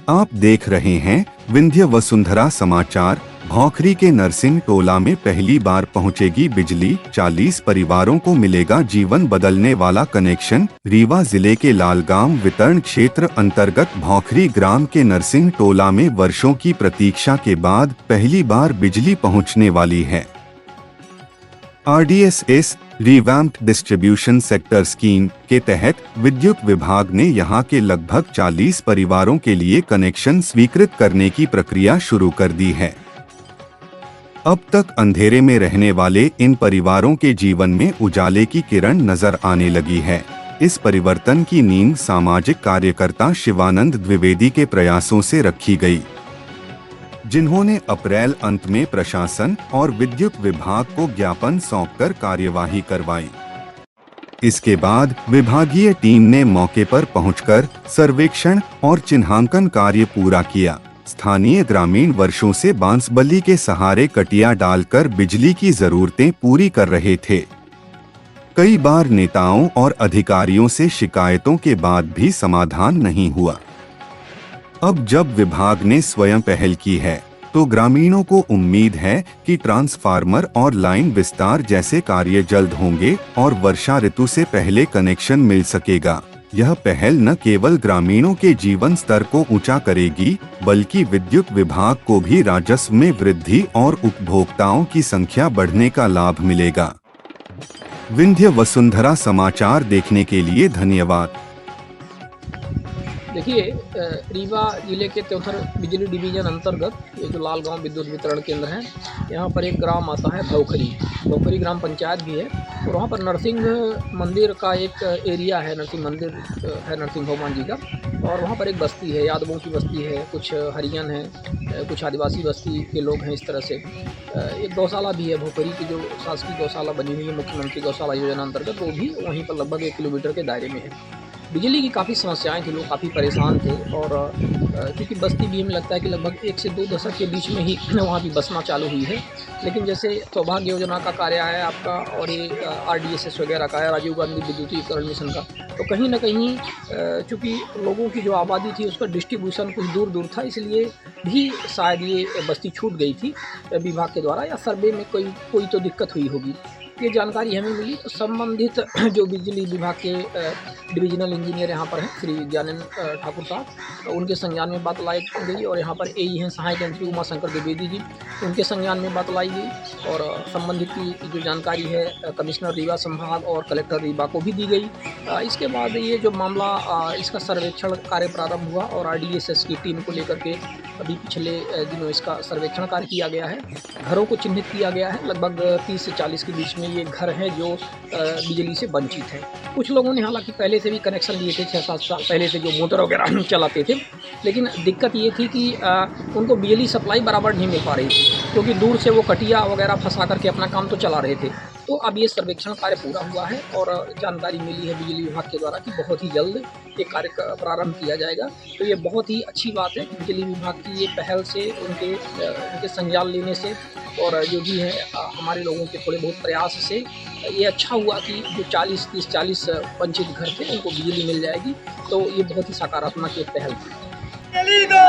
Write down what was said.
आप देख रहे हैं विंध्य वसुंधरा समाचार। भौखरी के नरसिंह टोला में पहली बार पहुंचेगी बिजली, 40 परिवारों को मिलेगा जीवन बदलने वाला कनेक्शन। रीवा जिले के लालगांव वितरण क्षेत्र अंतर्गत भौखरी ग्राम के नरसिंह टोला में वर्षों की प्रतीक्षा के बाद पहली बार बिजली पहुंचने वाली है। RDSS revamped distribution sector scheme के तहत विद्युत विभाग ने यहां के लगभग 40 परिवारों के लिए कनेक्शन स्वीकृत करने की प्रक्रिया शुरू कर दी है। अब तक अंधेरे में रहने वाले इन परिवारों के जीवन में उजाले की किरण नजर आने लगी है। इस परिवर्तन की नींव सामाजिक कार्यकर्ता शिवानंद द्विवेदी के प्रयासों से रखी गई, जिन्होंने अप्रैल अंत में प्रशासन और विद्युत विभाग को ज्ञापन सौंपकर कार्यवाही करवाई। इसके बाद विभागीय टीम ने मौके पर पहुंचकर सर्वेक्षण और चिन्हांकन कार्य पूरा किया। स्थानीय ग्रामीण वर्षों से बांसबल्ली के सहारे कटिया डालकर बिजली की जरूरतें पूरी कर रहे थे। कई बार नेताओं और अधिकारियों से शिकायतों के बाद भी समाधान नहीं हुआ। अब जब विभाग ने स्वयं पहल की है, तो ग्रामीणों को उम्मीद है कि ट्रांसफार्मर और लाइन विस्तार जैसे कार्य जल्द होंगे और वर्षा ऋतु से पहले कनेक्शन मिल सकेगा। यह पहल न केवल ग्रामीणों के जीवन स्तर को ऊंचा करेगी, बल्कि विद्युत विभाग को भी राजस्व में वृद्धि और उपभोक्ताओं की संख्या बढ़ने का लाभ मिलेगा। विंध्य वसुंधरा समाचार देखने के लिए धन्यवाद। देखिए, रीवा जिले के त्योथर बिजली डिवीजन अंतर्गत ये जो लालगांव विद्युत वितरण केंद्र है, यहाँ पर एक ग्राम आता है भौखरी ग्राम पंचायत भी है। और वहाँ पर नरसिंह मंदिर का एक एरिया है, नरसिंह मंदिर है नरसिंह भगवान जी का। और वहाँ पर एक बस्ती है, यादवों की बस्ती है, कुछ हरियन है, कुछ आदिवासी बस्ती के लोग हैं। इस तरह से एक गौशाला भी है, भौखरी की जो शासकीय गौशाला बनी हुई है मुख्यमंत्री गौशाला योजना अंतर्गत, वो भी वहीं पर लगभग 1 किलोमीटर के दायरे में है। बिजली की काफ़ी समस्याएं थी, लोग काफ़ी परेशान थे। और क्योंकि बस्ती भी हमें लगता है कि लगभग 1 से 2 दशक के बीच में ही वहाँ भी बसना चालू हुई है। लेकिन जैसे सौभाग्य योजना का कार्य है आपका, और ये RDSS वगैरह का है, राजीव गांधी विद्युतीकरण मिशन का, तो कहीं ना कहीं चूँकि लोगों की जो आबादी थी उसका डिस्ट्रीब्यूशन कुछ दूर दूर था, इसलिए भी शायद ये बस्ती छूट गई थी विभाग के द्वारा, या सर्वे में कोई तो दिक्कत हुई होगी। ये जानकारी हमें मिली तो संबंधित जो बिजली विभाग के डिविजनल इंजीनियर यहाँ पर हैं, श्री ज्ञानेंद्र ठाकुर साहब, उनके संज्ञान में बात लाई गई। और यहाँ पर AE हैं सहायक मंत्री उमा शंकर द्विवेदी जी, उनके संज्ञान में बात लाई गई। और संबंधित की जो जानकारी है कमिश्नर रीवा संभाग और कलेक्टर रीवा को भी दी गई। इसके बाद ये जो मामला, इसका सर्वेक्षण कार्य प्रारंभ हुआ और RDSS की टीम को लेकर के अभी पिछले दिनों इसका सर्वेक्षण कार्य किया गया है। घरों को चिन्हित किया गया है, लगभग 30 से 40 के बीच में ये घर हैं जो बिजली से वंचित हैं। कुछ लोगों ने हालांकि पहले से भी कनेक्शन लिए थे, 6-7 साल पहले से, जो मोटर वगैरह चलाते थे। लेकिन दिक्कत ये थी कि उनको बिजली सप्लाई बराबर नहीं मिल पा रही थी, क्योंकि दूर से वो कटिया वगैरह फंसा करके अपना काम तो चला रहे थे। तो अब ये सर्वेक्षण कार्य पूरा हुआ है और जानकारी मिली है बिजली विभाग के द्वारा कि बहुत ही जल्द ये कार्य प्रारंभ किया जाएगा। तो ये बहुत ही अच्छी बात है कि बिजली विभाग की ये पहल से, उनके संज्ञान लेने से, और जो भी है हमारे लोगों के थोड़े बहुत प्रयास से ये अच्छा हुआ कि जो 40 वंचित घर थे उनको बिजली मिल जाएगी। तो ये बहुत ही सकारात्मक एक पहल थी। बिजली दो।